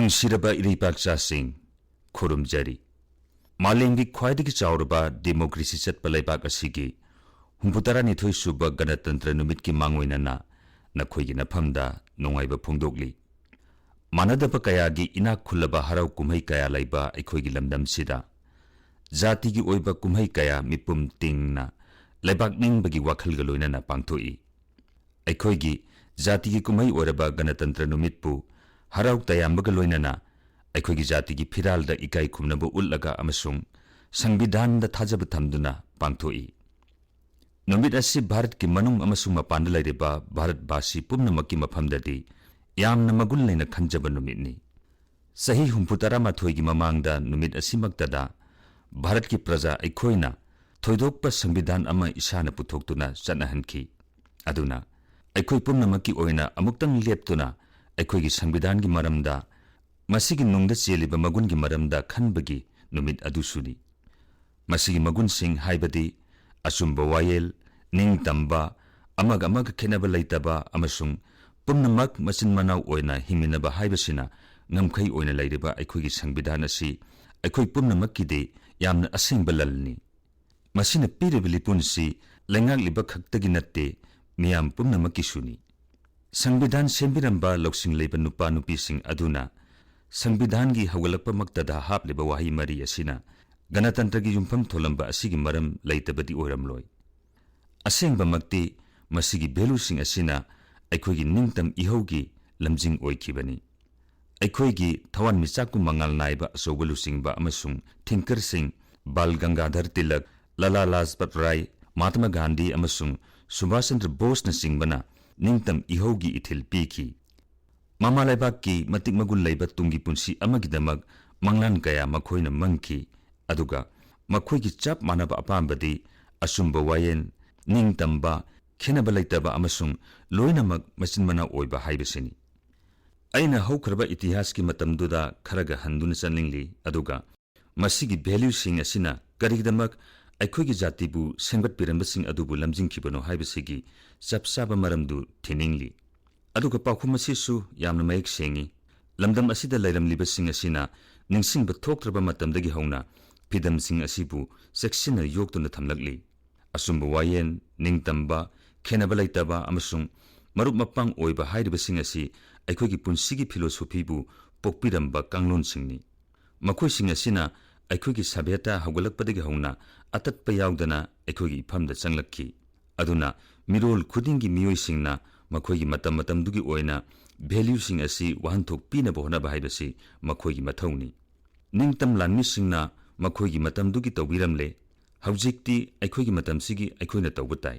ꯅꯨꯡꯁꯤꯔꯕ ꯏꯔꯩꯕꯥꯛꯆꯥꯁꯤꯡ ꯈꯨꯔꯨꯝꯖꯔꯤ ꯃꯥꯂꯦꯝꯒꯤ ꯈ꯭ꯋꯥꯏꯗꯒꯤ ꯆꯥꯎꯔꯕ ꯗꯦꯃꯣꯀ꯭ꯔꯦꯁꯤ ꯆꯠꯄ ꯂꯩꯕꯥꯛ ꯑꯁꯤꯒꯤ 62 ꯁꯨꯕ ꯒꯅꯇꯟꯇ꯭ꯔ ꯅꯨꯃꯤꯠꯀꯤ ꯃꯥꯡꯑꯣꯏꯅꯅ ꯅꯈꯣꯏꯒꯤ ꯅꯐꯝꯗ ꯅꯨꯡꯉꯥꯏꯕ ꯐꯣꯡꯗꯣꯛꯂꯤ ꯃꯥꯟꯅꯗꯕ ꯀꯌꯥꯒꯤ ꯏꯅꯥꯛ ꯈꯨꯜꯂꯕ ꯍꯔꯥꯎ ꯀꯨꯝꯍꯩ ꯀꯌꯥ ꯂꯩꯕ ꯑꯩꯈꯣꯏꯒꯤ ꯂꯝꯗꯝꯁꯤꯗ ꯖꯥꯇꯤꯒꯤ ꯑꯣꯏꯕ ꯀꯨꯝꯍꯩ ꯀꯌꯥ ꯃꯤꯄꯨꯝ ꯇꯤꯡꯅ ꯂꯩꯕꯥꯛ ꯅꯤꯡꯕꯒꯤ ꯋꯥꯈꯜꯒ ꯂꯣꯏꯅꯅ ꯄꯥꯡꯊꯣꯛꯏ ꯑꯩꯈꯣꯏꯒꯤ ꯖꯥꯇꯤꯒꯤ ꯀꯨꯝꯍꯩ ꯑꯣꯏꯔꯕ ꯒꯅꯇꯟꯇ꯭ꯔ ꯅꯨꯃꯤꯠꯄꯨ हराव तयाम्बग लोइनना अखोगी जाति की फिरालदा इकाई खुमनबु उल्लगा अमसुंग संविधान दा थाजब थमदुना पांगथोई नुमित असि भारत की मनुंग अमसुंग मपान लैरेबा भारतवासी पुम्नमक्की मफमददी यामना मगुल लैना खंजब नुमितनी सही 64 की ममांगदा नुमित असिमक्तदा भारत की प्रजा अखोइना थोइदोकपा संविधान अमा इसाना पुथोक्तुना चनहनखी अदुना अखोइ पुम्नमक्की ओइना अमुक्तंग लेप्तुना अखोगी संविधान की मरमदा मसीगी नुंगदा चेलिबा मगुन की मरमदा खनबगी नुमित अदुसुनी मसीगी मगुन सिंह हाइबदी असुंबा वायेल निंगतंबा अमग अमग खेनबा लैतबा अमसुंग पुम्नमक मसिन मनाव ओइना हिमिनबा हाइबसिना ngамखै ओइना लैरिबा अखोगी संविधान असि अखोइ पुम्नमक्कीदे यामना असेंबा ललनी मसिना पीरिबा लिपुनसि लैंगाकलिबा खक्तगी नत्ते मियाम पुम्नमक्की सुनी संविधान सेंबिरंबा लौसिंग लेबा नुपा नुपीसिंग अदुना संविधान की हौगलकपा मक्तदा हापलेबा वाही मरी असिना गणतंत्र की युमफम थोलंबा असिगी मरम लैतबदी ओरमलोय असेंबा मक्ति मसिगी भेलुसिंग असिना अखोगी निंगतम इहौगी लमजिंग ओइखिबनी अखोगी थवान मिचाकु मंगल नाइबा असोगलुसिंगबा अमसुंग थिंकर सिंह बाल गंगाधर तिलक लाला लाजपत राय महात्मा गांधी अमसुंग सुभाष चंद्र बोस न सिंगबना निंगतम इहौगी इथिल पीखी ममा लेबाक की मतिक मगुल लेबा तुंगी पुंसी अमगिदमक मंगलान कया मखोइना मंगखी अदुगा मखोइगी चप मानबा अपामबदी असुंबा वायेन निंगतंबा खेनबा लैतबा अमसुंग लोइनमक मचिन मना ओइबा हाइबसिनी अइना हौखरबा इतिहास की मतमदुदा खरगा हंदुना चनलिंगली अदुगा मसिगी वैल्यू सिंग असिना करिगदमक अखोगी जातिबु सेंगत पिरंबसिंग अदुबु लमजिंखिबनो हाइबसिगी चपसाबा मरमदु थिनिंगली अदुगा पाखुमसिसु यामना मयक सेंगी लमदम असिदा लैरमलिबसिंग असिना निंगसिंग बथोक्त्रबा मतमदगी हौना फिदमसिंग असिबु सेक्सिना योक्तुना थमलगली असुंबा वायेन निंगतंबा खेनबा लैतबा अमसुंग मरुप मपांग ओइबा हाइरिबसिंग असि अखोगी पुंसिगी फिलोसोफीबु पोकपिरंबा कांगलोनसिंगनी मखोइसिंग असिना अखोगी सभ्यता हौगलकपदगी हौना अतत्पा यावदना अखोगी इफमदा चंगलक्खी अदुना मिरोल खुदिंगी मियोइसिंगना मखोइगी मतम मतमदुगी ओइना वैल्यूसिंग असि वहनथोक पीनबा होनबा हाइबसि मखोइगी मथौनी निंगतम लानमिसिंगना मखोइगी मतमदुगी तौबिरमले हौजिक्ति अखोइगी मतमसिगी अखोइना तौबा ताइ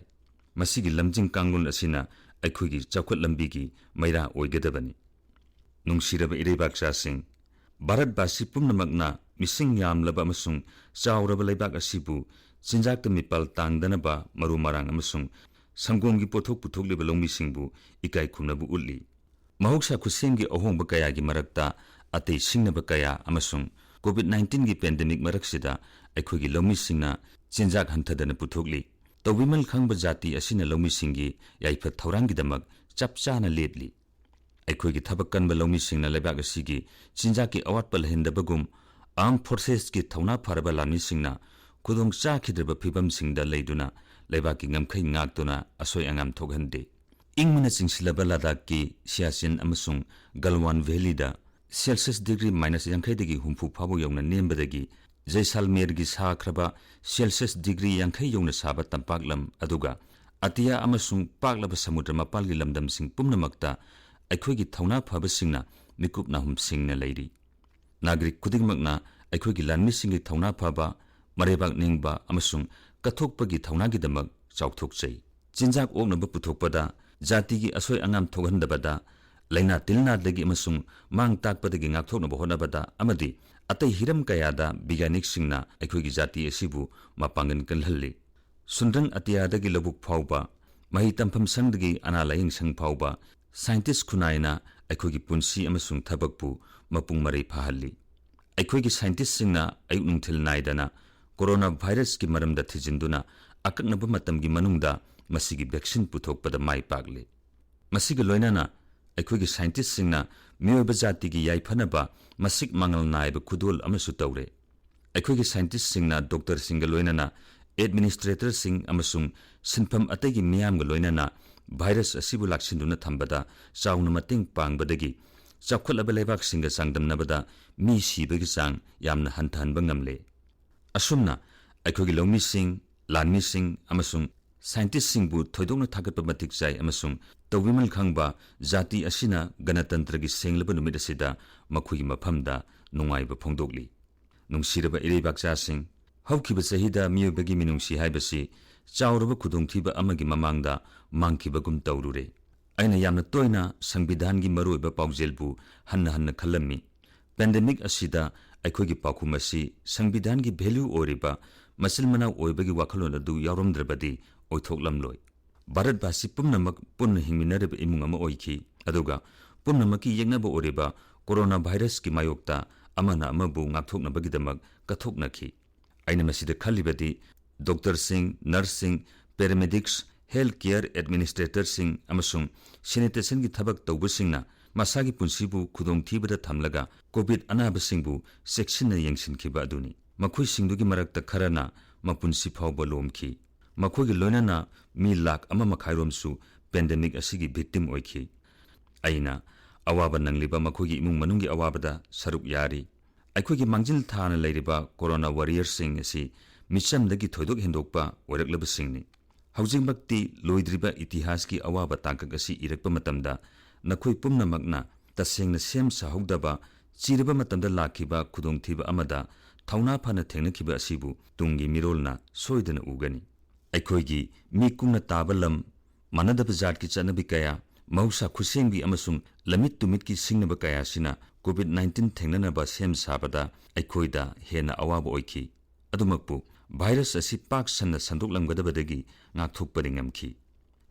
मसिगी लमजिंग कांगलोन असिना अखोइगी चौखट लंबीगी मैरा ओइगदबनी नुंगसिरबा इरैबाकसासिंग भारतवासी पुम्नमकना मिसिंग यामलबा अमसुंग चाउरबा लैबाक असिबु चिंजाकता मिपाल तांगदनबा मरु मरांग अमसुंग संगोमगी पोथोक पुथोकलिबा लौमिसिंगबु इकाई खुमनबु उल्ली महौसा खुसेंगी अहोंबा कयागी मरक्ता अतै सिंगनबा कया अमसुंग कोविड-19 की पेंडेमिक मरक्सिदा अखोगी लौमिसिंगना चिंजाक हंथदना पुथोकली तौबिमल खंगबा जाति असिना लौमिसिंगी याइफा थौरांगीदमक चपचाना लेपली अखोगी थबक कनबा लौमिसिंगना लैबाक असिगी चिंजाकी अवाटपा लहेंदबगुम आर्म फोर्सेस की थौना फरबा लामिसिंगना खुदोंग चाखिद्रबा फिबमसिंगदा लैदुना लैबाकी ngamkhै ngakतुना असोय अंगाम थोगहंदे इंगमना चिंगसिलबा लदाख की सियाचिन अमसुंग गलवान वैलीदा सेल्सियस डिग्री -50 दगी हुंफु फाबो यौना नेमबदगी जैसालमेर की साख्रबा सेल्सियस डिग्री 50 यौना साबा तंपाकलम अदुगा अतिया अमसुंग पाकलबा समुद्र मपालगी लमदमसिंग पुम्नमक्ता अखोगी थौना फबसिंगना मिकुपना हुमसिंगना लैरी नागरिक खुदिंगमकना अखोगी लानमिसिंगी थौना फबा मरेबाक निंगबा अमसुंग कथोकपगी थौनागीदमक चाउथोकचै चिंजाक ओकनबा पुथोकपदा जातिगी असोय अंगाम थोगहंदबदा लैना तिलनादगी अमसुंग मांग ताकपदगी ngakthoknaba honabada amadi अतै हिरम कयादा बिज्ञानिकसिंगना अखोगी जाति असिबु मापांगन कलहल्ली सुंद्रंग अतियादगी लबुक फावबा मही तंफम संगदगी अना लायिंग संग फावबा साइंटिस्ट खुनायना अखोगी पुंसी अमसुंग थबकपु मपुंग मरै फाहल्ली अखोगी साइंटिस्ट सिंगना अयुक नुंथिल नायदना कोरोना वायरस की मरमदा थिजिंदुना अकक्नबा मतमगी मनुंगदा मसिगी वैक्सीन पुथोकपदा माय पागले मसिगी लोइनाना अखोगी साइंटिस्ट सिंगना मियोब जाति की याइफनबा मसिक मंगल नायब खुदोल अमसु तौरे अखोगी साइंटिस्ट सिंगना डॉक्टर सिंगल लोइनना एडमिनिस्ट्रेटर सिंग अमसुंग सिनफम अतगी मियाम लोइनना भाइरस असिबु लाक्सिंदुना थंबदा चाउना मतेंग पांगबदगी चाखुलबा लेबाक सिंगा चांगदमनबदा मी सिबगी चांग यामना हंथहनबा ngamle असुमना अखोगी लौमी सिंग लानमी सिंग अमसुंग साइंटिस्ट सिंगबु थोइदोंना थागतबा मतिक चाइ अमसुंग तौविमल खंगबा जाति असिना गणतंत्र की सेंगलबा नुमित असिदा मखुगी मफमदा नुंगाइबा फोंदोकली नुंगसिरबा इरेबाकचा सिंग हौखिबा चहिदा मियोबगी मिनुंगसी हाइबसी चाउरबा खुदोंथीबा अमगी ममांगदा मांगखिबगुम तौरुरे अइना यामना तोइना संविधान की मरोइबा पाउजेलबु हन्ना हन्ना खल्लमी पेंडेमिक असिदा अखोगी पाखुम असि संविधान की वैल्यू ओरिबा मसिल मनाव ओइबगी वाखलोन अदु यावरमद्रबदी ओइथोकलमलोइ भारतवासी पुनमक पुन हिंगमिनरबा इमुंग अमा ओइखि अदुगा पुनमकी येंगनबा ओरिबा कोरोना वायरस की मायोक्ता अमना अमबु ngaktoknabagidamag kathoknakhi aina masida khalibadi doctor sing nurse sing paramedics health care administrator sing amasung sanitation gi thabak tawbusingna masagi punsibu khudongthibada thamlaga covid anaba singbu section na yengsinkhiba aduni makhoi singdugi marakta kharana mapunsi phawba lomkhi makhoi gi loinana mi lakh ama makhairomsu pandemic asigi victim oikhi aina awaba nangliba makhoi imung manungi awabada saruk yari अखोगी मांजिल थाना लेरिबा corona warrior सिंग असि मिचमदगी थोइदोक हेंदोकपा ओरकलबा सिंगनि हौजिंगमक्ति लोइद्रिबा इतिहास की अवाबा ताकक असि इरकपा मतमदा नखोइ पुमनमकना तसेंगना same साहौदबा चिरबा मतमदा लाखिबा खुदोंथीबा अमदा थौना फाना थेंनखिबा असिबु तुंगी मिरोलना सोइदना उगनि अखोगी मी कुंगना ताबलम मनदबा जात की चनबि कया मौसा खुसेंगी अमसुंग लमित तुमित की सिंगनबा कयासिना COVID-19 थेंगननबा सेम साबदा अखोइदा हेना अवाब ओइखि अदुमकपु भाइरस असि पाक सन्ना संदोकलमगदबदगी ngaktokपदि ngamखि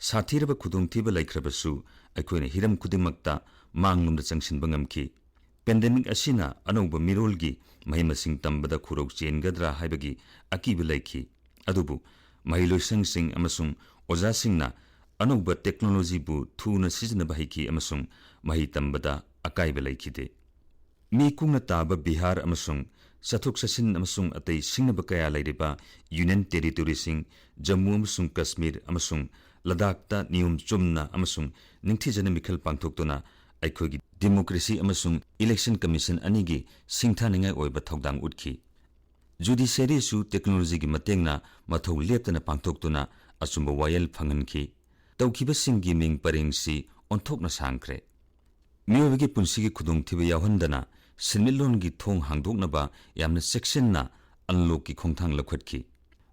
साथीरबा खुदोंथीबा लैख्रबसु अखोइना हिरम खुदिमक्ता मांगलुमदा चंगसिनबा ngamखि पेंडेमिक असिना अनौबा मिरोलगी महिमसिंग तंबदा खुरौ चेनगद्रा हाइबगी अकीबा लैखि अदुबु महिलोइसंगसिंग अमसुंग ओजासिंगना अनौबा टेक्नोलॉजी बु थुना सिजनबा हाइखि अमसुंग महि तंबदा अकाइबा लैखिदे मी कुंगना ताबा बिहार अमसुंग चथुक चसिन अमसुंग अतै सिंगनबा कया लैरिबा यूनियन टेरिटोरी सिंग जम्मू अमसुंग कश्मीर अमसुंग लद्दाखता नियम Chumna अमसुंग निंगथिजना मिखल पांथोक्तोना अखोगी democracy अमसुंग election commission अनिगी सिंगथानिंगाय ओइबा थौदांग उठखि judiciary सु टेक्नोलॉजी की मतेंगना मथौ लेप्तना पांथोक्तोना अचुंबा वायल फंगनखि तौखिबा सिंगी मिंग परेंगसी ओंथोकना सांख्रे मियोबगी पुंसिगी खुदोंथीबा यावहंदना सिनमिलोनगी थोंग हांगदोकनबा यामना सेक्शनना अनलॉक की खोंथांग लखटखि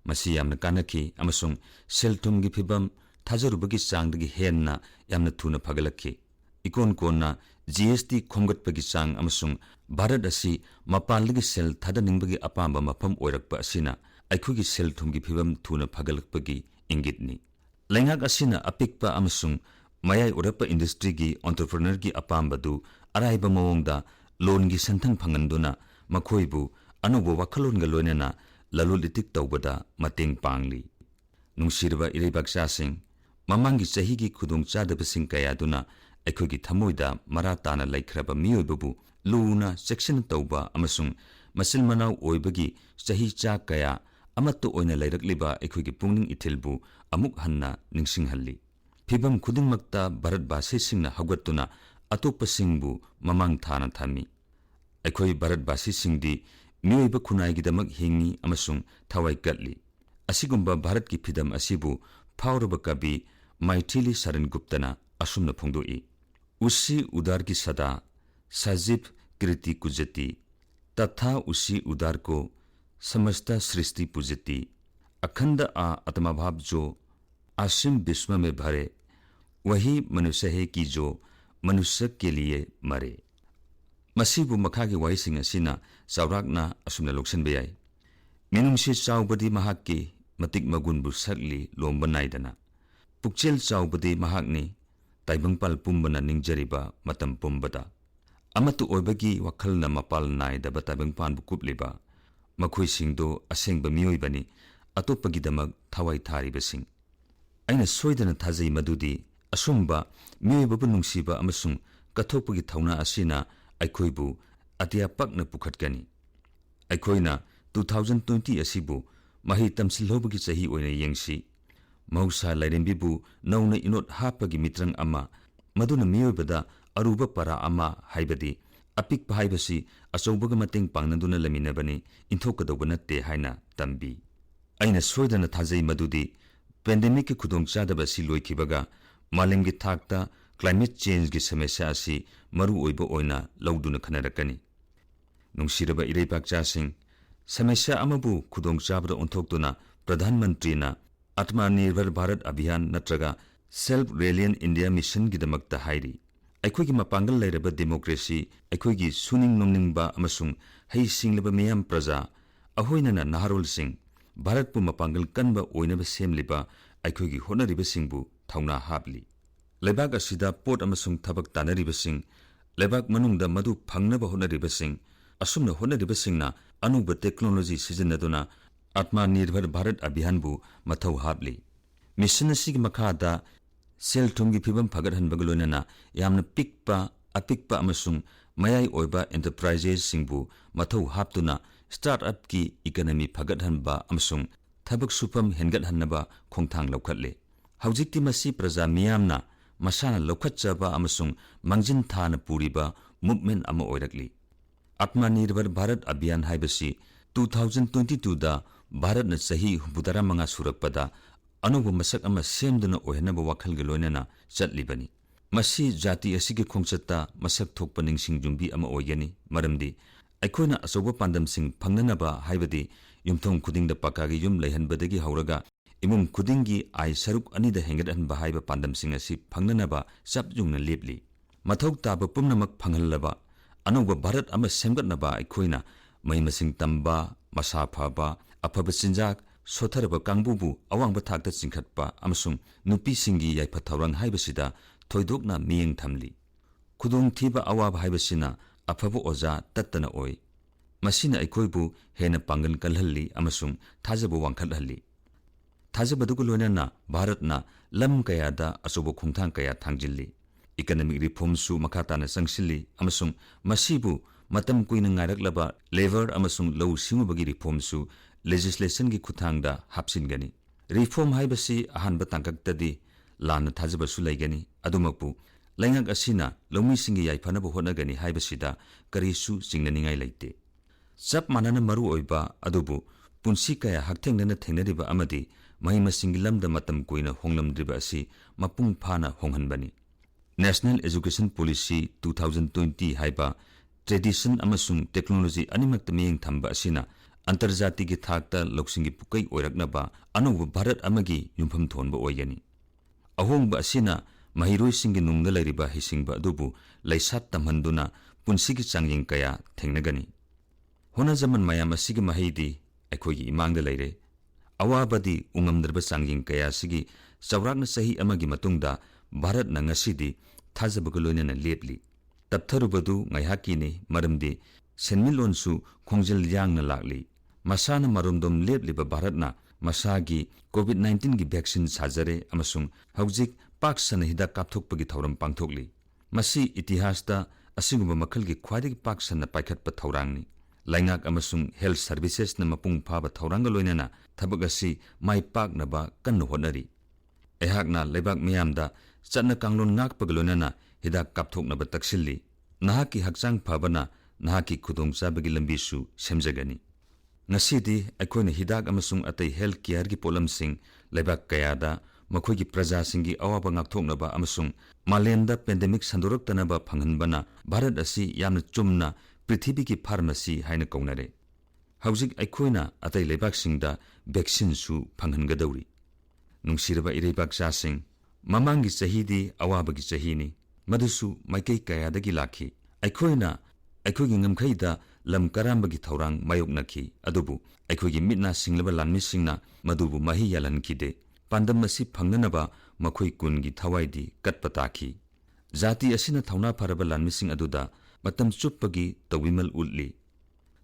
मसी यामना कानखि अमसुंग सेलथुमगी फिबम थाजरुबगी चांगदगी हेन्ना यामना थुना फगलखि इकोन कोनना GST खोंगटपगी चांग अमसुंग भारत असि मपालदगी सेल थादनिंगबगी अपांबा मफम ओइरकपा असिना अखोगी सेलथुमगी फिबम थुना फगलखपगी इंगितनि लैंगाक असिना अपिकपा अमसुंग मयाई ओरपा इंडस्ट्री की एंटरप्रेन्योर की अपांबदु अराइबा मवोंगदा लोन की संथंग फंगनदुना मखोइबु अनौबा वाखलोनगा लोइनना ललुल इतिक तौबदा मतेंग पांगली नुंसिरबा इरेबाकसासिंग ममांगी चही की खुदोंग चादबसिंग कयादुना अखोगी थमोइदा मरा ताना लैख्रबा मियोइबबु लुना सेक्शन तौबा अमसुंग मसिल मनाव ओइबगी चही चा कया अमत्तो ओइना लैरकलिबा अखोगी पुंगनिंग इथिलबु अमुक हन्ना निंगसिंगहल्ली फिबम खुदिंगमक्ता भारतवासी सिंगना हौगत्तुना अतोप्पसिंगबु ममांग थाना थमी अखोई भारतवासी सिंगदी मियोइबा खुनाइगिदमक हिंगी अमसुंग थवाई कटली असिगुंबा भारत की फिदम असिबु फावरबा कवि माइथिली सरन गुप्तना असुमना फोंदोई उसी उदार की सदा सजीव कृति कुजती तथा उसी उदार को समस्त सृष्टि पूजती अखंड आत्मा भाव जो आसिम विश्व में भरे वही मनुष्य है कि जो मनुष्य के लिए मरे मसीबु मखागी वाइसिंग असिना चावराकना असुमना लोक्सनबे याई मिनुंगसी चावबदी महाक्की मतिक मगुनबु सकली लोंबा नाइदना पुक्चेल चावबदी महाकनी ताइबंगपाल पुंबना निंगजरिबा मतम पुंबदा अमतु ओइबगी वखलना मपाल नाइदबा ताइबंगपानबु कुपलिबा मखोइसिंगदो असेंगबा मियोइबनी अतोप्पगिदमक थवाई थारिबसिंग अइना सोइदना थाजै मदुदी असुंबा मियोइबबु नुंसिबा अमसुंग कथोपगी थौना असिना अखोइबु अतिया पक्न पुखटकनी अखोइना 2020 असिबु मही तमसिलहोबगी चही ओइना येंगसी मौसा लाइरेंबिबु नौना इनोट हापगी मित्रंग अमा मदुना मियोबदा अरुबा परा अमा हाइबदी अपिक हाइबसी अचौबग मतेंग पांगनदुना लमिनबनी इंथोकदौब नत्ते हाइना तंबी अइना सोइदना थाजै मदुदी पेंडेमिक की खुदोंग चादबा सी लोइखिबगा मालेमगी थाकता क्लाइमेट चेंज की समस्या असी मरु ओइबो ओइना लौदुना खनरकनी नुंगसिरबा इरेपाकचासिंग समस्या अमबु खुदोंग चाबदा ओंथोक्तुना प्रधानमंत्री ना आत्मनिर्भर भारत अभियान नत्रगा सेल्फ रेलियन इंडिया मिशन की दमकता हाइरी अखोगी मपांगल लेरबा डेमोक्रेसी अखोगी सुनिंग नोंनिंगबा अमसुंग हई सिंगलबा मियाम प्रजा अहोइना नाहरोल सिंह भारत पु मपांगल कनबा ओइनबा सेमलिबा अखोगी होनरिबा सिंगबु थौना हाबली लेबाग असिदा पोट अमसुंग थबक तानरिबा सिंग लेबाग मनुंगदा मदु फंगनबा होनरिबा सिंग असुमना होनरिबा सिंगना अनुबा टेक्नोलॉजी सिजनदुना आत्मनिर्भर भारत अभियान बु मथौ हाबली मिशन असिगी मखादा सेल थुंगी फिबम फगरहनबग लोइनना यामना पिकपा अपिकपा अमसुंग मयाई ओइबा एंटरप्राइजेस सिंगबु मथौ हाबतुना स्टार्टअप की इकोनॉमी फगरहनबा अमसुंग थबक सुफम हेनगतहनबा खोंथांग लौखटले हौजिक्ति मसी प्रजा मियामना मसाना लौखटचबा अमसुंग मंजिन थाना पुरीबा मूवमेंट अमा ओइरकली आत्मनिर्भर भारत अभियान हाइबसी 2022 दा भारत न सही 64 सुरकपदा अनुभव मसक अमा सेमदुना ओहनबा वखलग लोइनना चटलिबनी मसी जाति असिगे खोंचत्ता मसक थोकपा निंगसिंग जुंबी अमा ओइगनी मरमदी अखोइना अचौबा पांदमसिंग फंगनबा हाइबदी युमथोंग खुदिंगदा पक्कागी युम लैहनबदगी हौरगा इमुंग खुदिंगी आय सरुक अनिदा हेंगदहनबा हाइबा पांदमसिंग असि फंगनबा चपजुंगना लेपली मथौ ताबा पुमनमक फंगहलबा अनौबा भारत अमा सेमगतनबा अखोइना महिमसिंग तंबा मसा फबा अफबा चिंजाक सोथरबा कांगबुबु अवांगबा थाकता चिंखटपा अमसुंग नुपीसिंगी याइफा थौरंग हाइबसिदा थोइदोकना मियेंग थमली खुदोंग थीबा अवाब हाइबसिना अफबा ओजा तत्तना ओइ मसिना अखोइबु हेना पांगन कलहल्ली अमसुंग थाजबा वांखटहल्ली थाजबदुगु लोइनना भारतना लम कयादा अचौबा खोंथांग कया थांजिल्ली इकोनॉमिक रिफॉर्म सु मखाताना संगसिल्ली अमसुंग मसिबु मतम कुइना ngairaklaba लेबर अमसुंग लौ सिंगबगी रिफॉर्म सु लेजिस्लेशन की खुथांगदा हापसिनगनी रिफॉर्म हाइबसी अहानबा तांकक्तदी लाना थाजबसु लैगनी अदुमकपु लैंगक असिना लौमीसिंगी याइफानबो होनगनी हाइबसिदा करिसु चिंगननिंगाई लैते चप मानना मरु ओइबा अदुबु पुंसी कया हक्थेंगना थेंगनरिबा अमदी महिमसिंगी लमदा मतम कुइना होंगलमद्रिबा असि मपुंग फाना होंगहनबनी नेशनल एजुकेशन पॉलिसी 2020 हाइबा ट्रेडिशन अमसुंग टेक्नोलॉजी अनिमक मियेंग थंबा असिना अंतर्जाति की थाकता लौसिंगी पुकई ओइरकनबा अनौबा भारत अमगी युमफम थोनबा ओइगनी अहोंगबा असिना महिरोइसिंगी नुंगदा लैरिबा हिसिंगबा अदुबु लैसात तमहंदुना पुंसीगी चांगिंग कया थेंगनगनी होना जमन मयाम असिगी महिदी अखोगी इमांगदा लैरे अवाबदी उंगमद्रबा चांगिंग कया सिगी चौराकना सही अमगी मतुंगदा भारत न ngasiदी थाजबग लोइनना लेपली तपथरुबदु ngaihakini maramdi senmilonsu khongjel yangna lakli masana marumdom lepliba bharatna masagi covid-19 gi vaccine sajare amasung haujik paksana hida kapthokpagi thauram pangthokli masi itihasta asigumba makhal gi khwaidagi paksana paikhatpa thaurangni laingak amasung health services na mapung phaba thauranga loinana thabak asi mai paknaba kanno honari ehakna lebak miyamda चटना कांगलोन ngakpagलोनना हिदाक कापथोकनबा तकसिल्ली नाहाकी हकचांग फबना नाहाकी खुदोंचाबगी लंबीसु सेमजगनी ngasiदी अखोइना हिदाक अमसुंग अतै health care की पोलमसिंग लेबाक कयादा मखोइगी प्रजासिंगी अवाबा ngakथोकनबा अमसुंग मालेमदा pandemic संदोरक्तनबा फंगहनबना Bharat असि यामना चुमना पृथ्वी की pharmacy हाइना कौनरे हौजिक अखोइना अतै लेबाकसिंगदा vaccine सु फंगहनगदौरी नुंगसिरबा इरेबाक चासिंग ममांगी चहीदी अवाबगी चहीनी मधुसु माइकई कयादगी lucky अखोइना अखोइगी ngमखैदा lump करामबगी थौरांग मायोकनखी अदुबु अखोइगी मिटना सिंगलबा लानमिसिंगना मधुबु मही यालनखीदे पांदम मसी फंगनबा मखोइ कुनगी थवाइदी कटपताखी जाति असिना थौना फरबा लानमिसिंग अदुदा मतम चुप्पगी तविमल उल्ली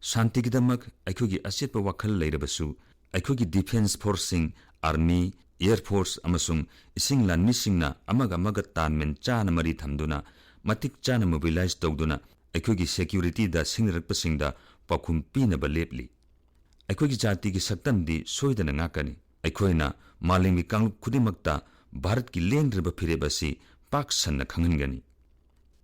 शांतिगिदमक अखोइगी असेतपा वखल लैरबसु अखोइगी डिफेंस फोर्सिंग आर्मी एयर फोर्स अमसुंग इसिंग लानमिसिंगना अमग अमग तानमेन चाना मरी थमदुना matik chana mobilize tawduna aikogi security da singrakpasingda pakhum pinaba lepli aikogi jati gi saktamdi soidana ngakani aikoina malingi kanglup khudimakta bharat ki lengdreba phirebasi pak sanna khangangani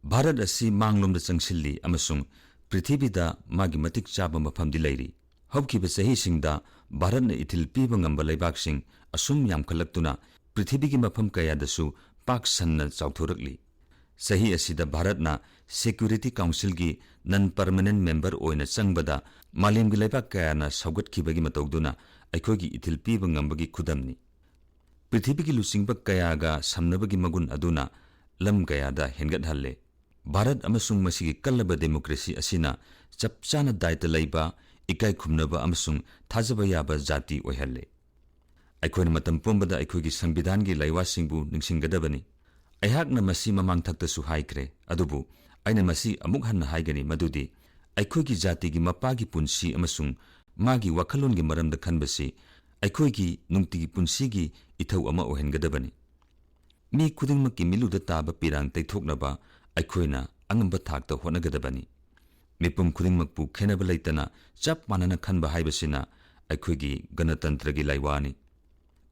bharat asi manglomda changsilli amasung prithibida magi matik chaba mafamdi lairi hobkiba sahi singda bharat na ithil piba ngamba laibak sing asum yamkhalaktuna prithibigi mafam kaya dasu pak sanna chauthorakli sahi asida bharat na security council gi non permanent member oina changbada malemgi laibak kaya na saugatkibagi matawduna aikogi ithil piba ngambagi khudamni prithibigi lusingba kaya ga samnabagi magun aduna lam kaya da hengat halle bharat amasung masigi kallaba democracy asina chapchana daita laiba ikai khumnaba amasung thajaba yaba jati oihalle aikoina matam pombada aikogi संविधान gi laiwasingbu ningsinggadabani aihakna masi mamang thakta su haikre adubu aina masi amuk hanna haigani madudi aikogi jati gi mapagi punsi amasung magi wakhalon gi maramda khanbasi aikogi nungtigi punsi gi ithau ama ohengadabani mi khudingmak ki miluda taba pirang taithoknaba aikoina angamba thakta honagadabani mipum khudingmakpu khenaba leitana chap manana khanba haibasina aikogi ganatantra gi laiwani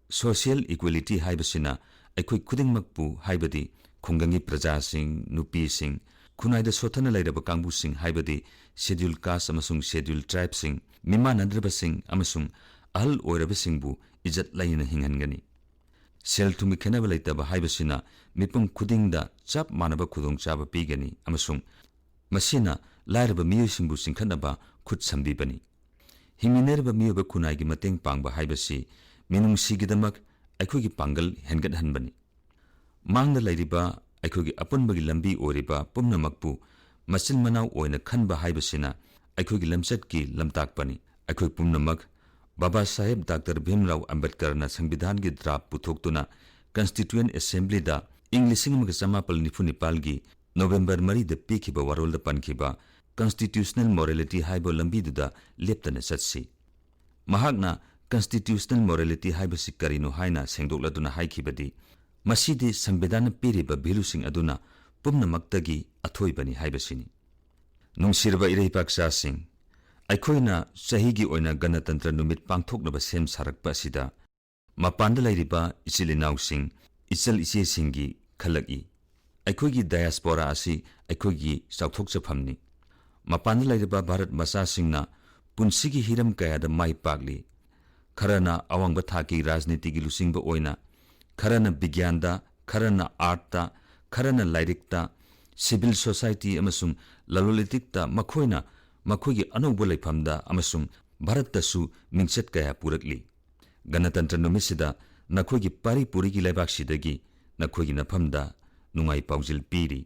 social equality haibasina aikoi khudingmakpu haibadi khongangi praja sing nupi sing खुनाइदा सोथना लाइरबा कांगबु सिंह हाइबदि schedule caste अमसुंग schedule tribe सिंह मिमा नद्रबा सिंह अमसुंग अहल ओइरबा सिंहबु इज्जत लाइना हिंगनगनी सेल थुमि खेनबा लाइतबा हाइबसिना मिपुम खुदिंगदा चाप मानबा खुदोंग चाबा पीगनी अमसुंग मसिना लाइरबा मियोसिंहबु सिंखनबा खुद संबिबनी हिंगिनेरबा मियोबा खुनाइगी मतेंग पांगबा हाइबसि मिनुंगसिगिदमक अखोगी पांगल हेनगत हनबनी मांगदा लाइरिबा अखोगी अपुनबगी लंबी ओरिबा पुमनमकपु मसिल मनाव ओइना खनबा हाइबसिना अखोगी लमचत की लमताकपनी अखोई पुमनमक बाबा साहेब डॉक्टर भीमराव अंबेडकर ना संविधान की ड्राफ्ट पुथोक्तुना कॉन्स्टिट्यूएंट असेंबली दा इंग्लिशिंग मग समापल निफुनिपाल की नवंबर मरी द पीखिबा वरोल द पनखिबा कॉन्स्टिट्यूशनल मोरालिटी हाइबो लंबी दुदा लेप्तन सत्सी महागना कॉन्स्टिट्यूशनल मोरालिटी हाइबसि करिनो हाइना सेंदोक्लदुना हाइखिबदी मसीदी संविधान पीरिबा भेलुसिंग अदुना पुमनमक्तगी अथोइबनी हाइबसिनी नुंसिरबा इरेपाक्सा सिंह अखोइना चहीगी ओइना गणतंत्र नुमित पांथोक्नबा सेम सारकपा असिदा मपानदा लाइरिबा इचिलिनाउ सिंह इचल इचे सिंहगी खलगी अखोइगी डायस्पोरा असि अखोइगी चाउथोकचफमनी मपानदा लाइरिबा भारत मचा सिंहना पुंसिगी हिरम कयादा माइ पागली खरना अवांगबा थाकी राजनीतिगी लुसिंगबा ओइना खरना विज्ञानदा खरना आर्टता खरना लाइरिकता सिविल सोसाइटी अमसुंग ललोलितिकता मखोइना मखोइगी अनौबो लेफमदा अमसुंग भारतदसु मिंगचत कया पुरकली गणतंत्र नुमिसिदा नखोइगी पारिपुरिगी लेबाकसिदगी नखोइगी नफमदा नुंगाई पाउजिल पीरी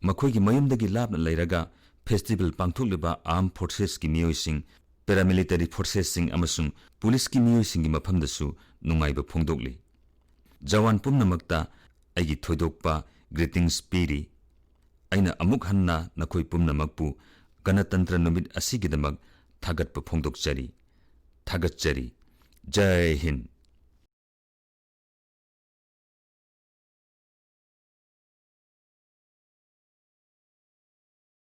मखोइगी मयुमदगी लापना लेरगा फेस्टिवल पांथोक्लिबा आर्म फोर्सेस की मियोइसिंग पैरामिलिटरी फोर्सेस सिंग अमसुंग पुलिस की मियोइसिंगी मफमदसु नुंगाइबा फोंदोक्ली जवान पुमनमक्ता अगी थोइदोकपा ग्रीटिंग्स पीरी अइना अमुक हन्ना नखोइ पुमनमकपु गणतंत्र नुमित असिगिदमक थागतपा फोंदोकचरी थागतचरी जय हिंद।